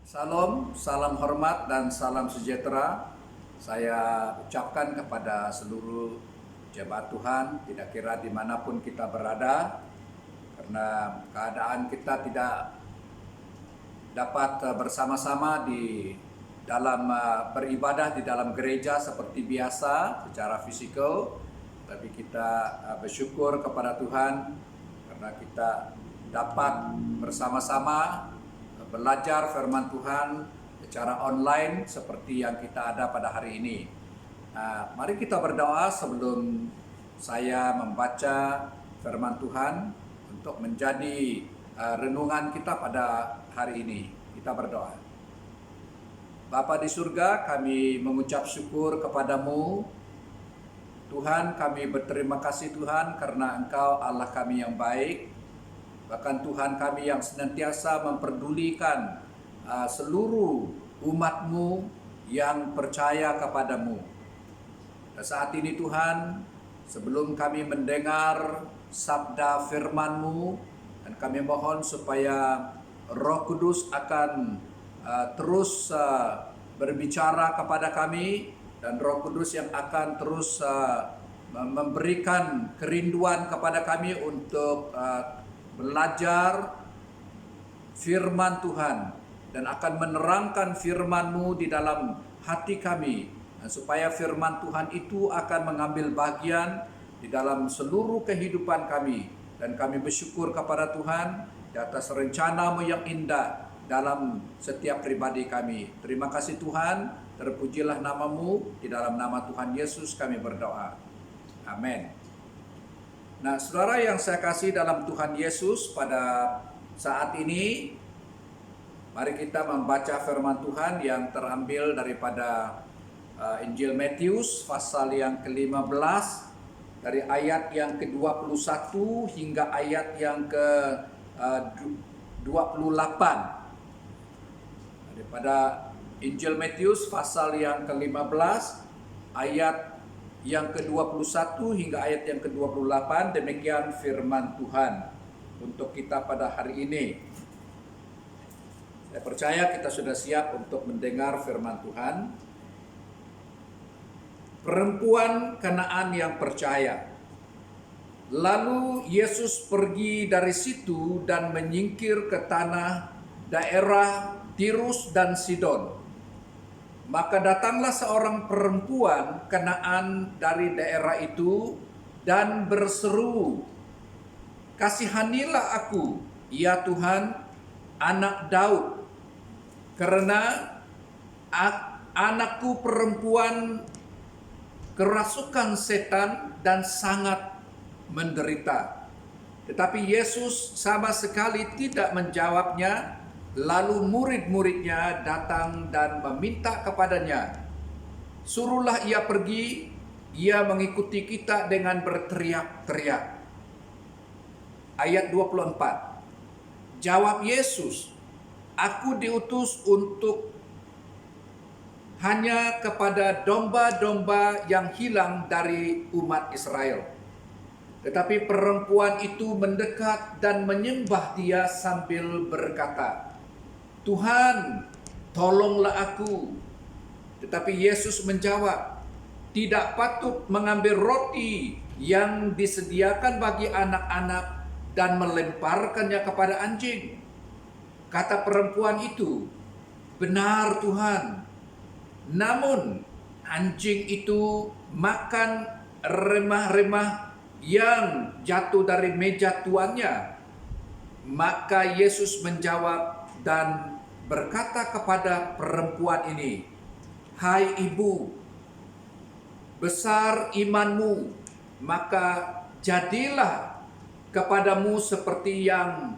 Salam, salam hormat dan salam sejahtera saya ucapkan kepada seluruh jemaat Tuhan, tidak kira dimanapun kita berada, karena keadaan kita tidak dapat bersama-sama di dalam beribadah di dalam gereja seperti biasa secara fisikal, tapi kita bersyukur kepada Tuhan karena kita dapat bersama-sama belajar firman Tuhan secara online seperti yang kita ada pada hari ini. Mari kita berdoa sebelum saya membaca firman Tuhan untuk menjadi renungan kita pada hari ini. Kita berdoa. Bapa di surga, kami mengucap syukur kepadamu. Tuhan, kami berterima kasih Tuhan karena Engkau Allah kami yang baik. Bahkan Tuhan kami yang senantiasa memperdulikan seluruh umat-Mu yang percaya kepadamu. Dan saat ini Tuhan, sebelum kami mendengar sabda firman-Mu, dan kami mohon supaya Roh Kudus akan terus berbicara kepada kami, dan Roh Kudus yang akan terus memberikan kerinduan kepada kami untuk belajar firman Tuhan dan akan menerangkan firman-Mu di dalam hati kami, dan supaya firman Tuhan itu akan mengambil bagian di dalam seluruh kehidupan kami, dan kami bersyukur kepada Tuhan di atas rencana-Mu yang indah dalam setiap pribadi kami. Terima kasih Tuhan, terpujilah nama-Mu, di dalam nama Tuhan Yesus kami berdoa. Amin. Nah, saudara yang saya kasih dalam Tuhan Yesus, pada saat ini mari kita membaca firman Tuhan yang terambil daripada Injil Matius pasal yang ke-15 dari ayat yang ke-21 hingga ayat yang ke-28. Daripada Injil Matius pasal yang ke-15 ayat yang ke-21 hingga ayat yang ke-28, demikian firman Tuhan untuk kita pada hari ini. Saya percaya kita sudah siap untuk mendengar firman Tuhan. Perempuan Kanaan yang percaya. Lalu Yesus pergi dari situ dan menyingkir ke tanah daerah Tirus dan Sidon. Maka datanglah seorang perempuan Kanaan dari daerah itu dan berseru, "Kasihanilah aku, ya Tuhan, anak Daud, karena anakku perempuan kerasukan setan dan sangat menderita." Tetapi Yesus sama sekali tidak menjawabnya. Lalu murid-muridnya datang dan meminta kepadanya, "Suruhlah ia pergi, ia mengikuti kita," dengan berteriak-teriak. Ayat 24. Jawab Yesus, "Aku diutus untuk hanya kepada domba-domba yang hilang dari umat Israel." Tetapi perempuan itu mendekat dan menyembah Dia sambil berkata, "Tuhan, tolonglah aku." Tetapi Yesus menjawab, "Tidak patut mengambil roti yang disediakan bagi anak-anak dan melemparkannya kepada anjing." Kata perempuan itu, "Benar Tuhan, namun anjing itu makan remah-remah yang jatuh dari meja tuannya." Maka Yesus menjawab dan berkata kepada perempuan ini, "Hai ibu, besar imanmu, maka jadilah kepadamu seperti yang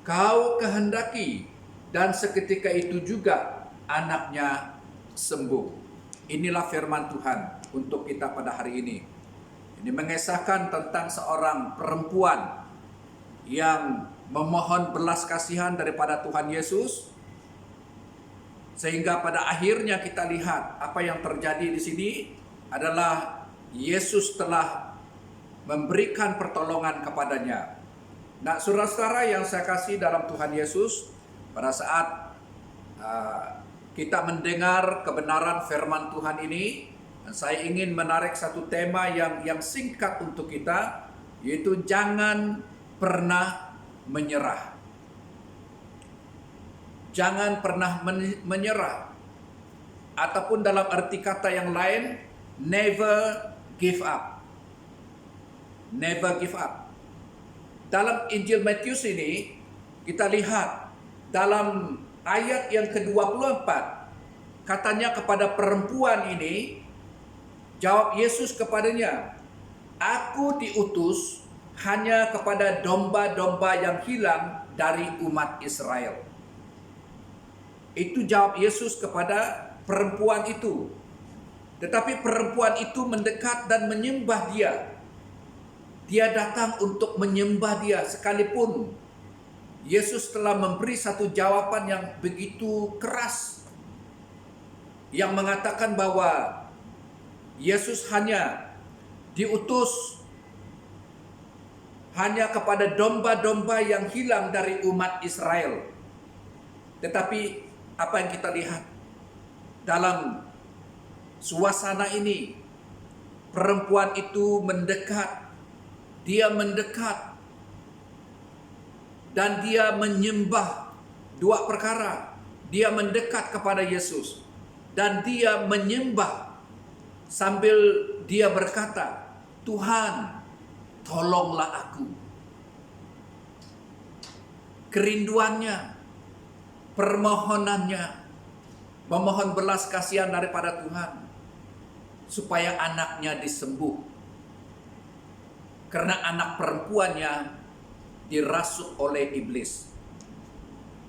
kau kehendaki." Dan seketika itu juga anaknya sembuh. Inilah firman Tuhan untuk kita pada hari ini. Ini mengisahkan tentang seorang perempuan yang memohon belas kasihan daripada Tuhan Yesus, sehingga pada akhirnya kita lihat apa yang terjadi di sini adalah Yesus telah memberikan pertolongan kepadanya. Nah, saudara-saudara yang saya kasih dalam Tuhan Yesus, pada saat kita mendengar kebenaran firman Tuhan ini, dan saya ingin menarik satu tema yang singkat untuk kita, yaitu jangan pernah menyerah. Jangan pernah menyerah. Ataupun dalam arti kata yang lain, never give up. Never give up. Dalam Injil Matius ini, kita lihat dalam ayat yang ke-24, katanya kepada perempuan ini, jawab Yesus kepadanya, "Aku diutus hanya kepada domba-domba yang hilang dari umat Israel." Itu jawab Yesus kepada perempuan itu. Tetapi perempuan itu mendekat dan menyembah dia. Dia datang untuk menyembah dia, sekalipun Yesus telah memberi satu jawaban yang begitu keras, yang mengatakan bahwa Yesus hanya diutus hanya kepada domba-domba yang hilang dari umat Israel. Tetapi apa yang kita lihat dalam suasana ini, perempuan itu mendekat, dia mendekat, dan dia menyembah dua perkara. Dia mendekat kepada Yesus, dan dia menyembah sambil dia berkata, "Tuhan, tolonglah aku." Kerinduannya, permohonannya, memohon belas kasihan daripada Tuhan supaya anaknya disembuh. Karena anak perempuannya dirasuk oleh iblis.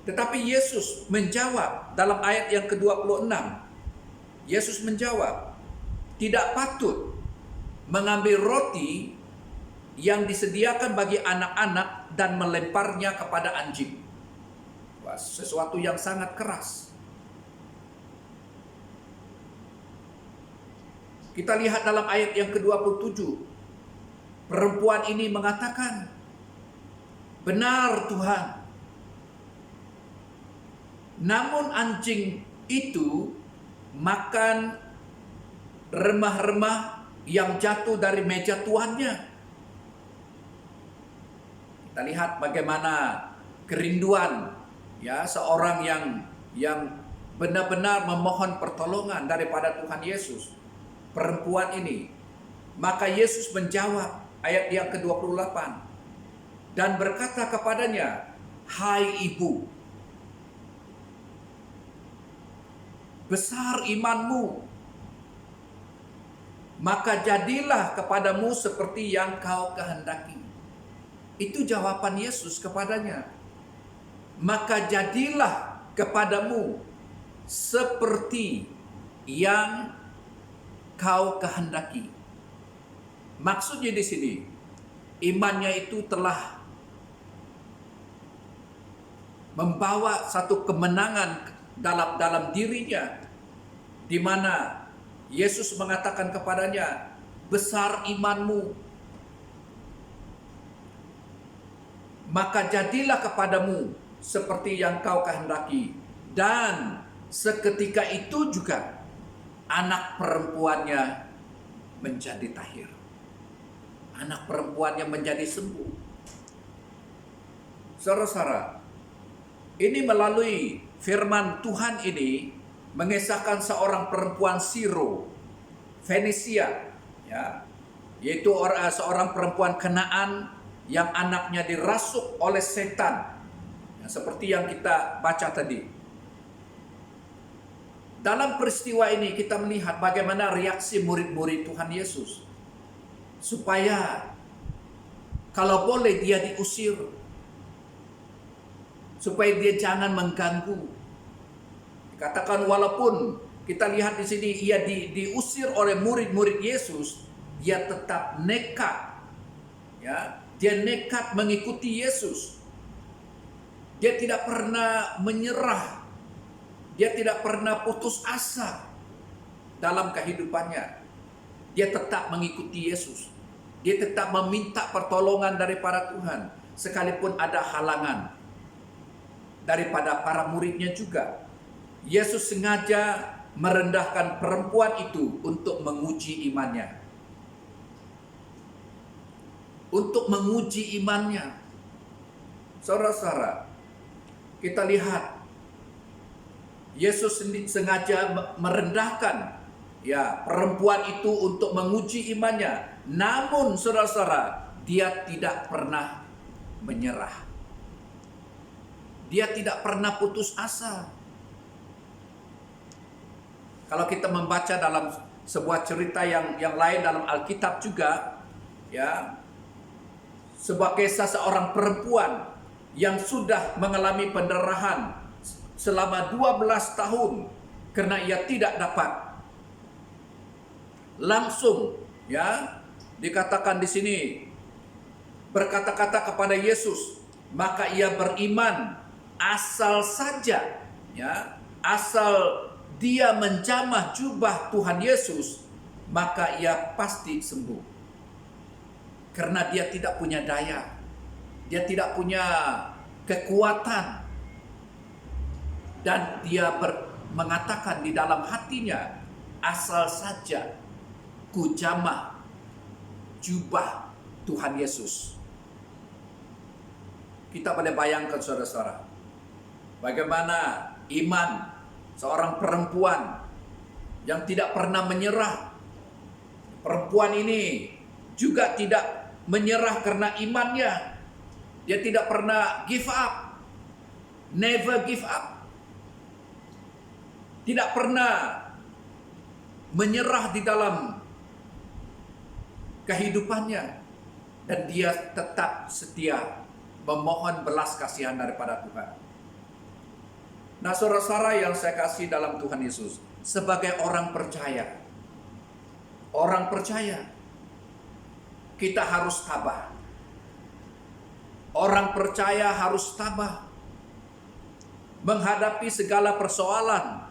Tetapi Yesus menjawab dalam ayat yang ke-26. Yesus menjawab, "Tidak patut mengambil roti yang disediakan bagi anak-anak dan melemparnya kepada anjing." Wah, sesuatu yang sangat keras. Kita lihat dalam ayat yang ke-27. Perempuan ini mengatakan, "Benar Tuhan. Namun anjing itu makan remah-remah yang jatuh dari meja tuannya." Kita lihat bagaimana kerinduan seorang yang benar-benar memohon pertolongan daripada Tuhan Yesus. Perempuan ini. Maka Yesus menjawab ayat yang ke-28 dan berkata kepadanya, "Hai ibu, besar imanmu, maka jadilah kepadamu seperti yang kau kehendaki." Itu jawaban Yesus kepadanya. Maka jadilah kepadamu seperti yang kau kehendaki. Maksudnya di sini, imannya itu telah membawa satu kemenangan dalam dirinya, di mana Yesus mengatakan kepadanya, "Besar imanmu, maka jadilah kepadamu seperti yang kau kehendaki." Dan seketika itu juga anak perempuannya menjadi tahir. Anak perempuannya menjadi sembuh. Saudara-saudara, ini melalui firman Tuhan ini mengisahkan seorang perempuan Siro, Fenisia, yaitu seorang perempuan Kanaan yang anaknya dirasuk oleh setan, seperti yang kita baca tadi. Dalam peristiwa ini kita melihat bagaimana reaksi murid-murid Tuhan Yesus, supaya kalau boleh dia diusir, supaya dia jangan mengganggu. Dikatakan walaupun kita lihat di sini ia diusir oleh murid-murid Yesus, dia tetap nekat, dia nekat mengikuti Yesus. Dia tidak pernah menyerah. Dia tidak pernah putus asa dalam kehidupannya. Dia tetap mengikuti Yesus. Dia tetap meminta pertolongan daripada Tuhan, sekalipun ada halangan daripada para muridnya juga. Yesus sengaja merendahkan perempuan itu untuk menguji imannya. Untuk menguji imannya. Saudara-saudara, kita lihat Yesus sengaja merendahkan perempuan itu untuk menguji imannya. Namun saudara-saudara, dia tidak pernah menyerah. Dia tidak pernah putus asa. Kalau kita membaca dalam sebuah cerita yang lain dalam Alkitab juga, sebuah kisah seorang perempuan yang sudah mengalami pendarahan selama 12 tahun karena ia tidak dapat. Langsung dikatakan di sini berkata-kata kepada Yesus, maka ia beriman asal saja asal dia menjamah jubah Tuhan Yesus, maka ia pasti sembuh. Karena dia tidak punya daya, dia tidak punya kekuatan, dan dia mengatakan di dalam hatinya, asal saja ku jamah jubah Tuhan Yesus. Kita boleh bayangkan saudara-saudara, bagaimana iman seorang perempuan yang tidak pernah menyerah. Perempuan ini juga tidak menyerah karena imannya. Dia tidak pernah give up. Never give up. Tidak pernah menyerah di dalam kehidupannya. Dan dia tetap setia memohon belas kasihan daripada Tuhan. Nah, saudara-saudara yang saya kasih dalam Tuhan Yesus, sebagai orang percaya, kita harus tabah. Orang percaya harus tabah menghadapi segala persoalan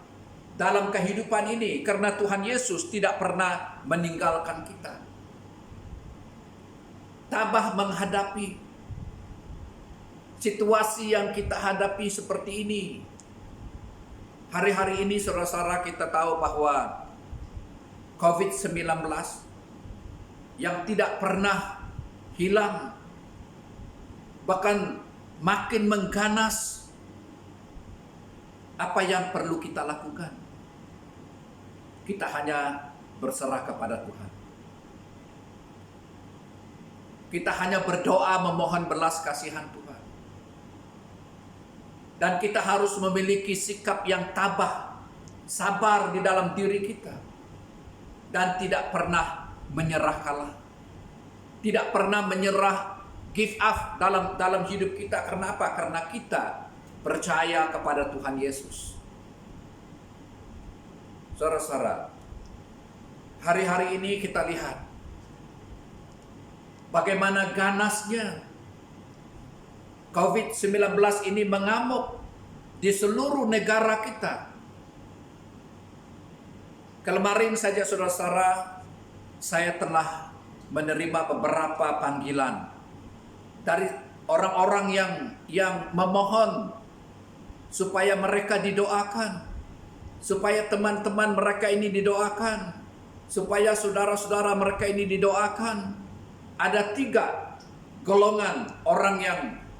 dalam kehidupan ini, karena Tuhan Yesus tidak pernah meninggalkan kita. Tabah menghadapi situasi yang kita hadapi seperti ini. Hari-hari ini saudara-saudara, kita tahu bahwa COVID-19 yang tidak pernah hilang, bahkan makin mengganas. Apa yang perlu kita lakukan? Kita hanya berserah kepada Tuhan. Kita hanya berdoa memohon belas kasihan Tuhan. Dan kita harus memiliki sikap yang tabah, sabar di dalam diri kita. Dan tidak pernah menyerah kalah. Tidak pernah menyerah, give up dalam hidup kita. Karena apa? Karena kita percaya kepada Tuhan Yesus. Saudara-saudara, hari-hari ini kita lihat bagaimana ganasnya COVID-19 ini mengamuk di seluruh negara kita. Kemarin saja saudara-saudara, saya telah menerima beberapa panggilan dari orang-orang yang memohon supaya mereka didoakan, supaya teman-teman mereka ini didoakan, supaya saudara-saudara mereka ini didoakan. Ada 3 golongan orang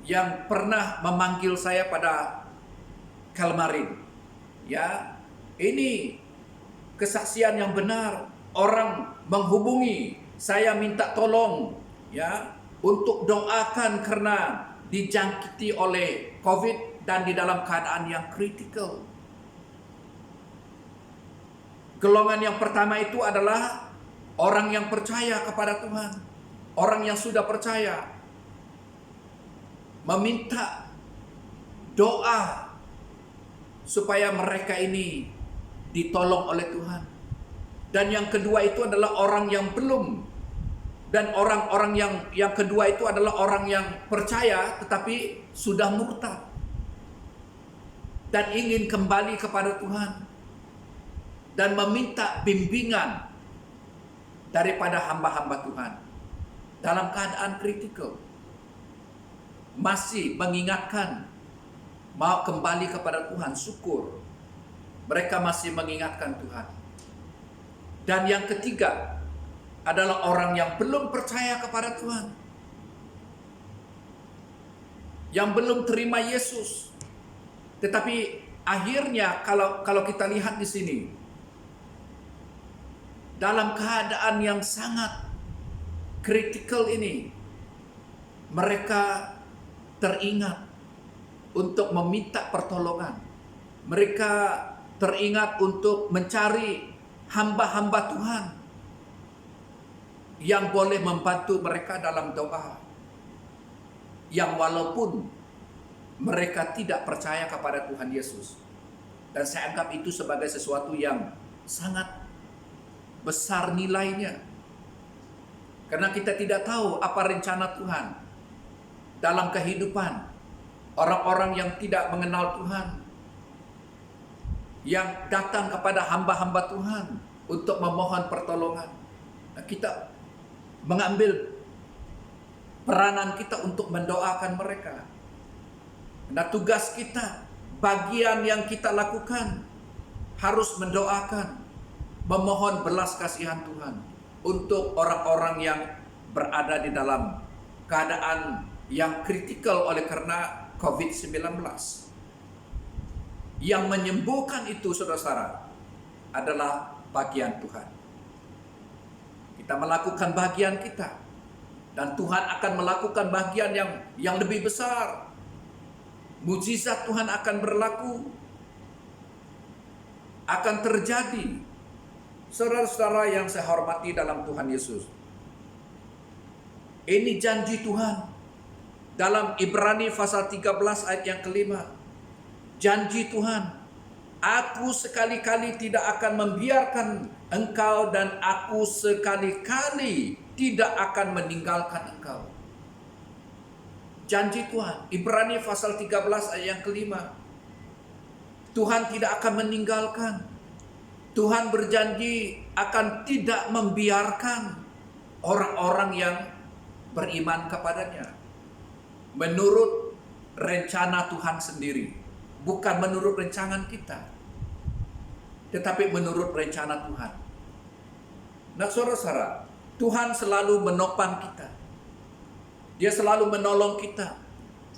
yang pernah memanggil saya pada kemarin. Ini kesaksian yang benar. Orang menghubungi saya minta tolong untuk doakan karena dijangkiti oleh COVID dan di dalam keadaan yang kritikal. Golongan yang pertama itu adalah orang yang percaya kepada Tuhan. Orang yang sudah percaya meminta doa supaya mereka ini ditolong oleh Tuhan. Dan yang kedua itu adalah orang yang belum. Dan orang-orang yang kedua itu adalah orang yang percaya tetapi sudah murtad dan ingin kembali kepada Tuhan dan meminta bimbingan daripada hamba-hamba Tuhan dalam keadaan kritikal. Masih mengingatkan mau kembali kepada Tuhan, syukur. mereka masih mengingatkan Tuhan. Dan yang ketiga adalah orang yang belum percaya kepada Tuhan, yang belum terima Yesus. Tetapi akhirnya kalau kita lihat di sini, dalam keadaan yang sangat kritikal ini, mereka teringat untuk meminta pertolongan. Mereka teringat untuk mencari hamba-hamba Tuhan yang boleh membantu mereka dalam doa. Yang walaupun mereka tidak percaya kepada Tuhan Yesus. Dan saya anggap itu sebagai sesuatu yang sangat besar nilainya. Karena kita tidak tahu apa rencana Tuhan dalam kehidupan orang-orang yang tidak mengenal Tuhan, yang datang kepada hamba-hamba Tuhan untuk memohon pertolongan. Nah, kita mengambil peranan kita untuk mendoakan mereka. Nah, tugas kita, bagian yang kita lakukan harus mendoakan, memohon belas kasihan Tuhan untuk orang-orang yang berada di dalam keadaan yang kritikal oleh karena COVID-19. Yang menyembuhkan itu, saudara-saudara, adalah bagian Tuhan. Kita melakukan bagian kita, dan Tuhan akan melakukan bagian yang lebih besar. Mujizat Tuhan akan berlaku, akan terjadi. Saudara-saudara yang saya hormati dalam Tuhan Yesus, ini janji Tuhan dalam Ibrani pasal 13 ayat yang kelima. Janji Tuhan, aku sekali-kali tidak akan membiarkan engkau dan aku sekali-kali tidak akan meninggalkan engkau. Janji Tuhan, Ibrani pasal 13 ayat yang kelima. Tuhan tidak akan meninggalkan. Tuhan berjanji akan tidak membiarkan orang-orang yang beriman kepadanya. Menurut rencana Tuhan sendiri. Bukan menurut rencangan kita, tetapi menurut rencana Tuhan. Nah, saudara-saudara, Tuhan selalu menopang kita. Dia selalu menolong kita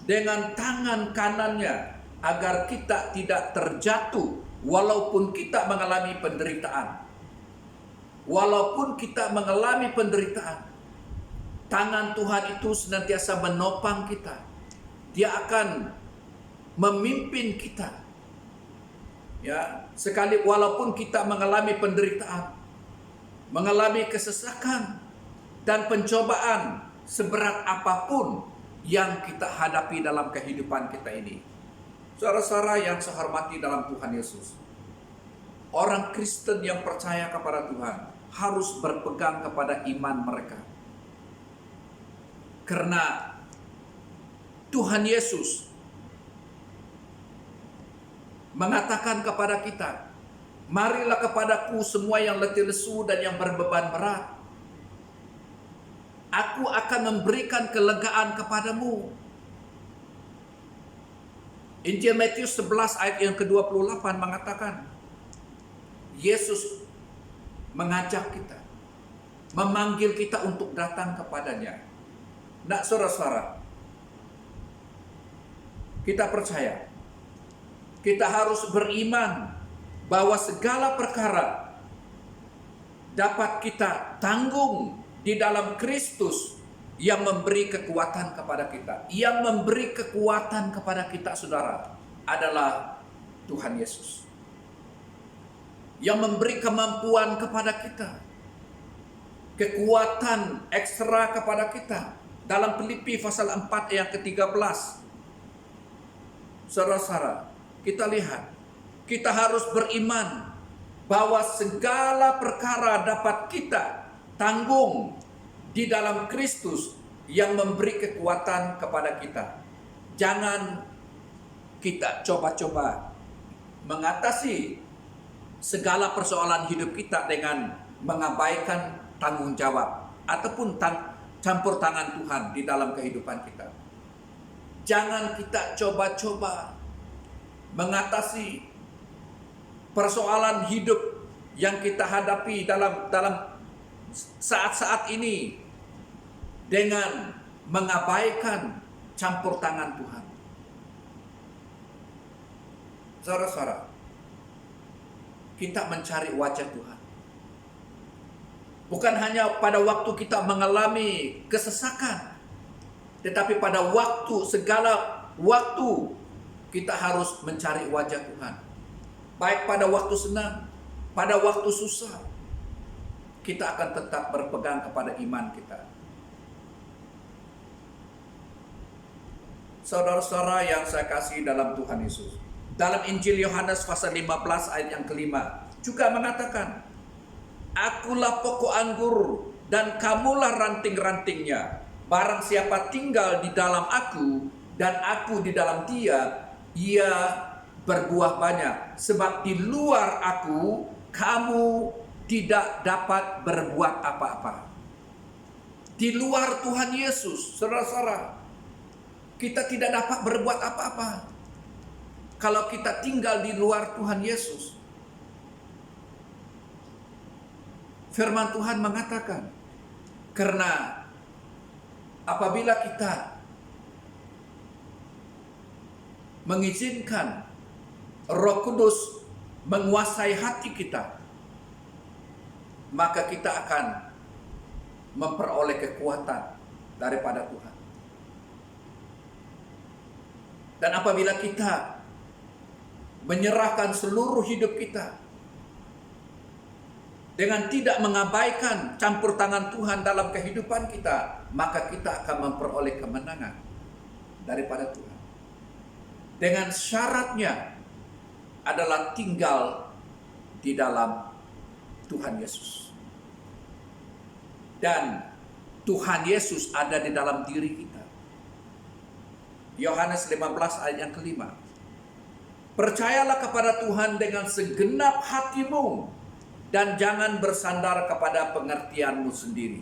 dengan tangan kanannya agar kita tidak terjatuh walaupun kita mengalami penderitaan. Walaupun kita mengalami penderitaan, tangan Tuhan itu senantiasa menopang kita. Dia akan memimpin kita. Ya, sekali walaupun kita mengalami penderitaan, mengalami kesesakan dan pencobaan seberat apapun yang kita hadapi dalam kehidupan kita ini. Saudara-saudara yang saya hormati dalam Tuhan Yesus, orang Kristen yang percaya kepada Tuhan harus berpegang kepada iman mereka. Karena Tuhan Yesus mengatakan kepada kita, marilah kepadaku semua yang letih lesu dan yang berbeban berat. Aku akan memberikan kelegaan kepadamu. Injil Matius 11 ayat yang ke-28 mengatakan, Yesus mengajak kita, memanggil kita untuk datang kepadanya. Nah, saudara-saudara, kita percaya, kita harus beriman bahwa segala perkara dapat kita tanggung di dalam Kristus yang memberi kekuatan kepada kita. Yang memberi kekuatan kepada kita, saudara, adalah Tuhan Yesus. Yang memberi kemampuan kepada kita, kekuatan ekstra kepada kita. Dalam Filipi pasal 4 ayat ke-13, saudara-saudara, kita lihat, kita harus beriman bahwa segala perkara dapat kita tanggung di dalam Kristus yang memberi kekuatan kepada kita. Jangan kita coba-coba mengatasi segala persoalan hidup kita dengan mengabaikan tanggung jawab ataupun campur tangan Tuhan di dalam kehidupan kita. Jangan kita coba-coba mengatasi persoalan hidup yang kita hadapi dalam saat-saat ini dengan mengabaikan campur tangan Tuhan. Saudara-saudara, kita mencari wajah Tuhan. Bukan hanya pada waktu kita mengalami kesesakan, tetapi pada segala waktu kita harus mencari wajah Tuhan. Baik pada waktu senang, pada waktu susah, kita akan tetap berpegang kepada iman kita. Saudara-saudara yang saya kasih dalam Tuhan Yesus, dalam Injil Yohanes pasal 15 ayat yang kelima juga mengatakan, "Akulah pokok anggur dan kamulah ranting-rantingnya. Barang siapa tinggal di dalam aku dan aku di dalam dia, ia berbuah banyak. Sebab di luar aku kamu tidak dapat berbuat apa-apa." Di luar Tuhan Yesus, saudara-saudara, kita tidak dapat berbuat apa-apa. Kalau kita tinggal di luar Tuhan Yesus. Firman Tuhan mengatakan, karena apabila kita mengizinkan Roh Kudus menguasai hati kita, maka kita akan memperoleh kekuatan daripada Tuhan. Dan apabila kita menyerahkan seluruh hidup kita dengan tidak mengabaikan campur tangan Tuhan dalam kehidupan kita, maka kita akan memperoleh kemenangan daripada Tuhan. Dengan syaratnya adalah tinggal di dalam Tuhan Yesus. Dan Tuhan Yesus ada di dalam diri kita. Yohanes 15 ayat yang kelima. "Percayalah kepada Tuhan dengan segenap hatimu dan jangan bersandar kepada pengertianmu sendiri."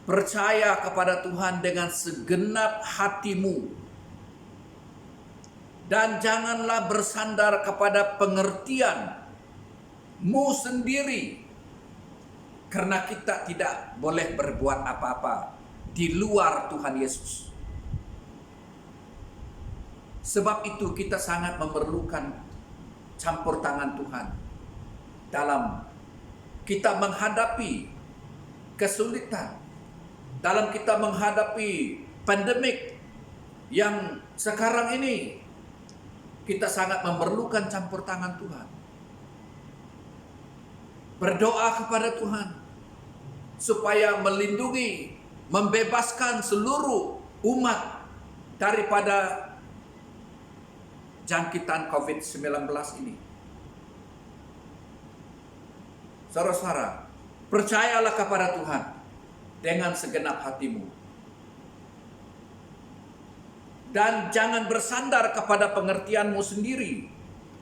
Percaya kepada Tuhan dengan segenap hatimu dan janganlah bersandar kepada pengertianmu sendiri, karena kita tidak boleh berbuat apa-apa di luar Tuhan Yesus. Sebab itu kita sangat memerlukan campur tangan Tuhan dalam kita menghadapi kesulitan, dalam kita menghadapi pandemik yang sekarang ini. Kita sangat memerlukan campur tangan Tuhan. Berdoa kepada Tuhan supaya melindungi, membebaskan seluruh umat daripada jangkitan COVID-19 ini. Saudara-saudara, percayalah kepada Tuhan dengan segenap hatimu. Dan jangan bersandar kepada pengertianmu sendiri.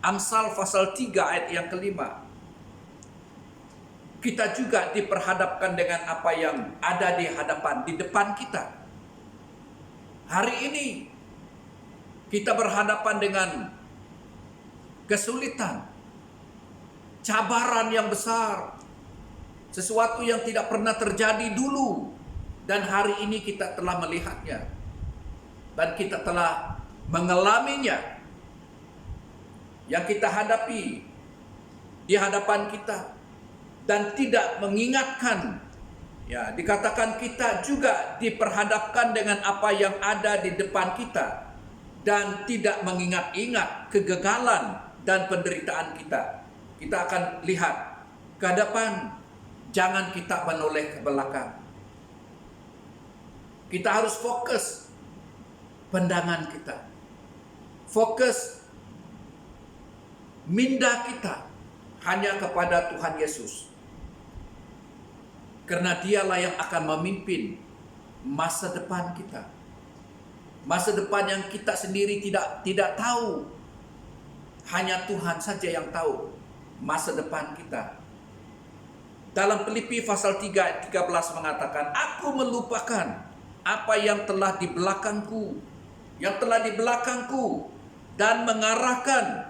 Amsal pasal 3 ayat yang kelima. Kita juga diperhadapkan dengan apa yang ada di depan kita. Hari ini kita berhadapan dengan kesulitan, cabaran yang besar, sesuatu yang tidak pernah terjadi dulu, dan hari ini kita telah melihatnya, dan kita telah mengalaminya. Yang kita hadapi di hadapan kita, dan tidak mengingatkan, ya, dikatakan kita juga diperhadapkan dengan apa yang ada di depan kita, dan tidak mengingat-ingat kegagalan dan penderitaan kita. Kita akan lihat ke depan, jangan kita menoleh ke belakang. Kita harus fokus pandangan kita, fokus minda kita hanya kepada Tuhan Yesus. Karena dialah yang akan memimpin masa depan kita. Masa depan yang kita sendiri tidak tahu. Hanya Tuhan saja yang tahu masa depan kita. Dalam Filipi pasal 3 ayat 13 mengatakan, "Aku melupakan apa yang telah di belakangku, dan mengarahkan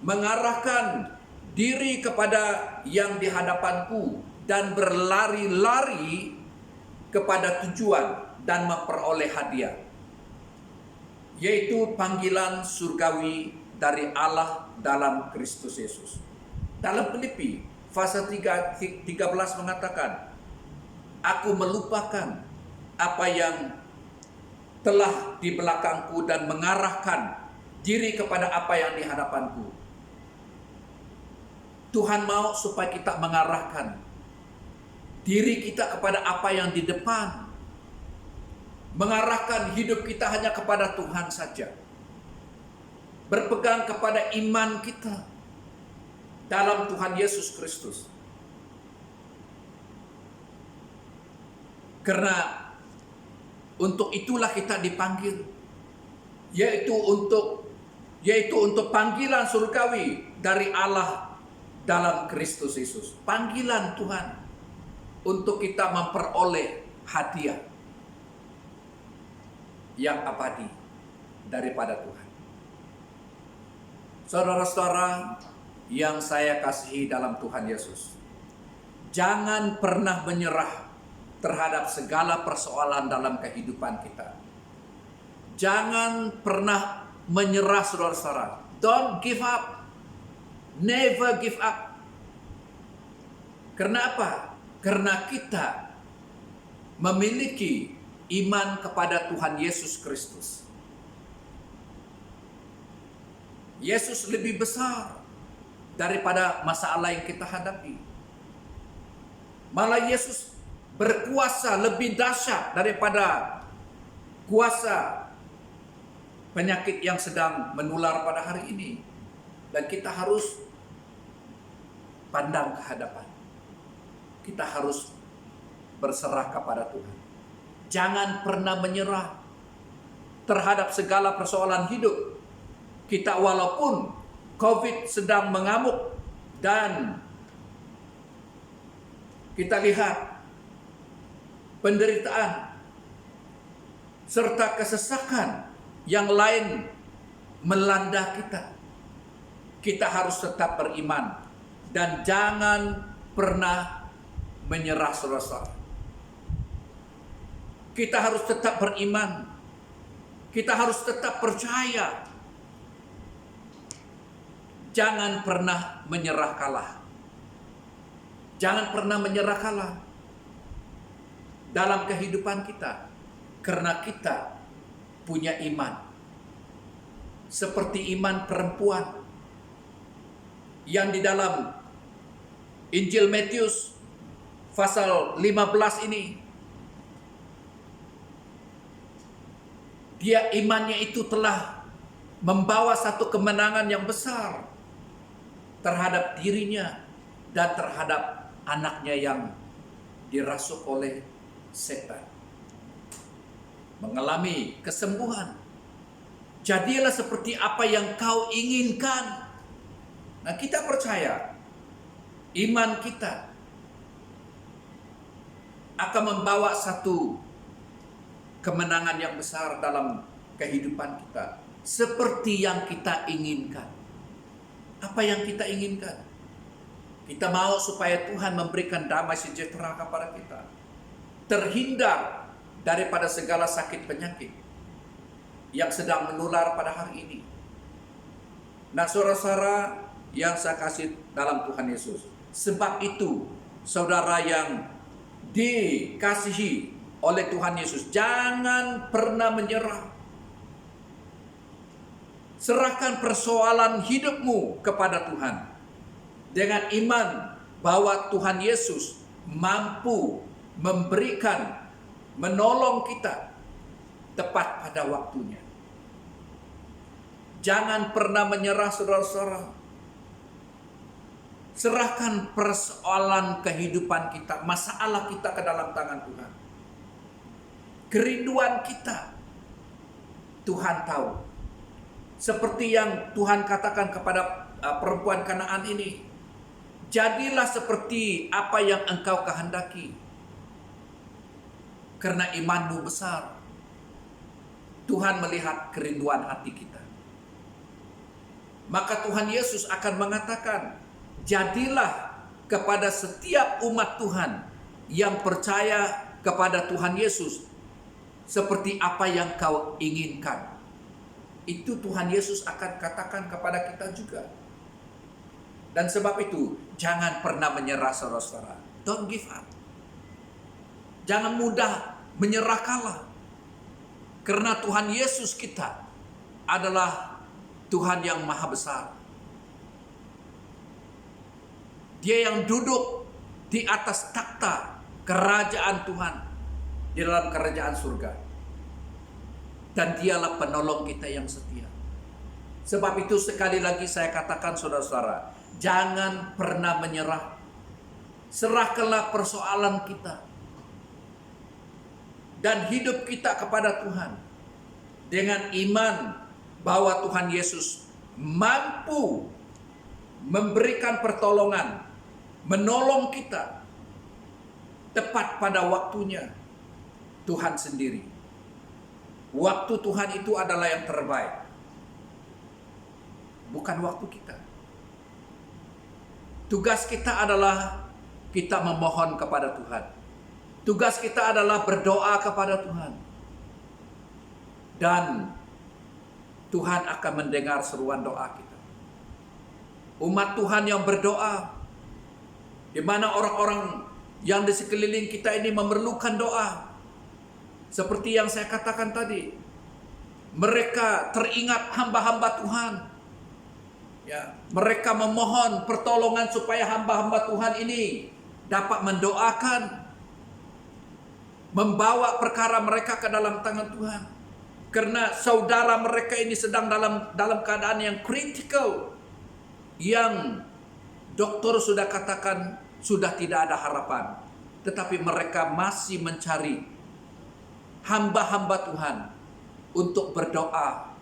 mengarahkan diri kepada yang di hadapanku dan berlari-lari kepada tujuan dan memperoleh hadiah, yaitu panggilan surgawi dari Allah dalam Kristus Yesus. Dalam Filipi pasal 13 mengatakan, aku melupakan apa yang telah di belakangku dan mengarahkan diri kepada apa yang di hadapanku. Tuhan mau supaya kita mengarahkan diri kita kepada apa yang di depan. Mengarahkan hidup kita hanya kepada Tuhan saja. Berpegang kepada iman kita dalam Tuhan Yesus Kristus. Karena untuk itulah kita dipanggil, yaitu untuk panggilan surgawi dari Allah dalam Kristus Yesus. Panggilan Tuhan untuk kita memperoleh hadiah yang abadi daripada Tuhan. Saudara-saudara yang saya kasihi dalam Tuhan Yesus, jangan pernah menyerah terhadap segala persoalan dalam kehidupan kita. Jangan pernah menyerah, saudara-saudara. Don't give up. Never give up. Karena apa? Karena kita memiliki iman kepada Tuhan Yesus Kristus. Yesus lebih besar daripada masalah yang kita hadapi. Malah Yesus berkuasa lebih dahsyat daripada kuasa penyakit yang sedang menular pada hari ini. Dan kita harus pandang ke hadapan. Kita harus berserah kepada Tuhan. Jangan pernah menyerah terhadap segala persoalan hidup kita, walaupun COVID sedang mengamuk dan kita lihat penderitaan serta kesesakan yang lain melanda kita. Kita harus tetap beriman dan jangan pernah menyerah, saudara. Kita harus tetap beriman. Kita harus tetap percaya. Jangan pernah menyerah kalah. Jangan pernah menyerah kalah dalam kehidupan kita, karena kita punya iman seperti iman perempuan yang di dalam Injil Matius pasal 15 ini. Dia imannya itu telah membawa satu kemenangan yang besar terhadap dirinya dan terhadap anaknya yang dirasuk oleh setan. Mengalami kesembuhan. Jadilah seperti apa yang kau inginkan. Nah, kita percaya iman kita akan membawa satu kemenangan yang besar dalam kehidupan kita, seperti yang kita inginkan. Apa yang kita inginkan? Kita mau supaya Tuhan memberikan damai sejahtera kepada kita, terhindar daripada segala sakit penyakit yang sedang menular pada hari ini. Nah, saudara-saudara yang saya kasih dalam Tuhan Yesus, sebab itu saudara yang dikasihi oleh Tuhan Yesus, jangan pernah menyerah. Serahkan persoalan hidupmu kepada Tuhan dengan iman bahwa Tuhan Yesus mampu memberikan, menolong kita tepat pada waktunya. Jangan pernah menyerah, saudara-saudara. Serahkan persoalan kehidupan kita, masalah kita ke dalam tangan Tuhan. Kerinduan kita, Tuhan tahu. Seperti yang Tuhan katakan kepada perempuan Kanaan ini, jadilah seperti apa yang engkau kehendaki. Karena imanmu besar, Tuhan melihat kerinduan hati kita. maka Tuhan Yesus akan mengatakan, jadilah kepada setiap umat Tuhan yang percaya kepada Tuhan Yesus seperti apa yang kau inginkan. Itu Tuhan Yesus akan katakan kepada kita juga. Dan sebab itu, jangan pernah menyerah, saudara-saudara. Don't give up. Jangan mudah menyerah kalah. Karena Tuhan Yesus kita adalah Tuhan yang maha besar. Dia yang duduk di atas takhta kerajaan Tuhan di dalam kerajaan surga. Dan dialah penolong kita yang setia. Sebab itu sekali lagi saya katakan, saudara-saudara, jangan pernah menyerah. Serahkanlah persoalan kita dan hidup kita kepada Tuhan dengan iman bahwa Tuhan Yesus mampu memberikan pertolongan, menolong kita tepat pada waktunya. Tuhan sendiri. Waktu Tuhan itu adalah yang terbaik, bukan waktu kita. Tugas kita adalah kita memohon kepada Tuhan. Tugas kita adalah berdoa kepada Tuhan. Dan Tuhan akan mendengar seruan doa kita. Umat Tuhan yang berdoa, di mana orang-orang yang di sekeliling kita ini memerlukan doa. Seperti yang saya katakan tadi, mereka teringat hamba-hamba Tuhan. Ya, mereka memohon pertolongan supaya hamba-hamba Tuhan ini dapat mendoakan, membawa perkara mereka ke dalam tangan Tuhan. Karena saudara mereka ini sedang dalam keadaan yang kritikal, yang dokter sudah katakan sudah tidak ada harapan, tetapi mereka masih mencari hamba-hamba Tuhan untuk berdoa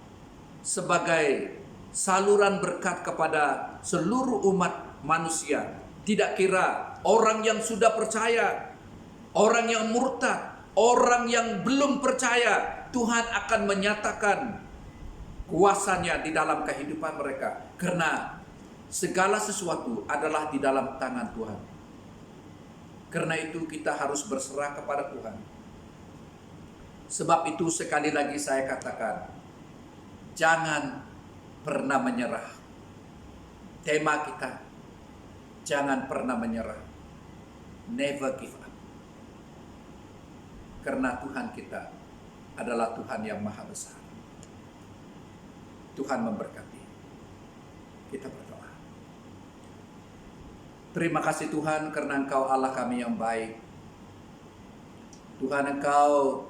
sebagai saluran berkat kepada seluruh umat manusia. Tidak kira orang yang sudah percaya, orang yang murtad, orang yang belum percaya, Tuhan akan menyatakan kuasanya di dalam kehidupan mereka. Karena segala sesuatu adalah di dalam tangan Tuhan. Karena itu kita harus berserah kepada Tuhan. Sebab itu sekali lagi saya katakan, jangan pernah menyerah. Tema kita, jangan pernah menyerah. Never give up. Karena Tuhan kita adalah Tuhan yang maha besar. Tuhan memberkati. Kita berdoa. Terima kasih Tuhan karena Engkau Allah kami yang baik. Tuhan, Engkau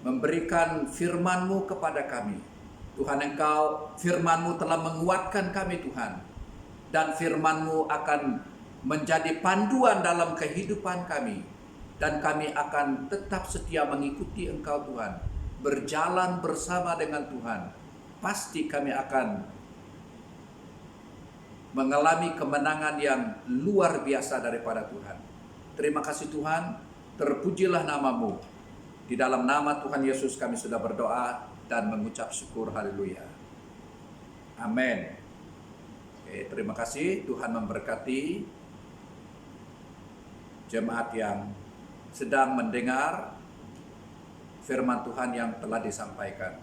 memberikan firman-Mu kepada kami. Tuhan, Engkau firman-Mu telah menguatkan kami Tuhan. Dan firman-Mu akan menjadi panduan dalam kehidupan kami. Dan kami akan tetap setia mengikuti Engkau Tuhan. Berjalan bersama dengan Tuhan. Pasti kami akan mengalami kemenangan yang luar biasa daripada Tuhan. Terima kasih Tuhan. Terpujilah nama-Mu. Di dalam nama Tuhan Yesus kami sudah berdoa dan mengucap syukur. Haleluya. Amin. Oke, terima kasih. Tuhan memberkati jemaat yang sedang mendengar firman Tuhan yang telah disampaikan.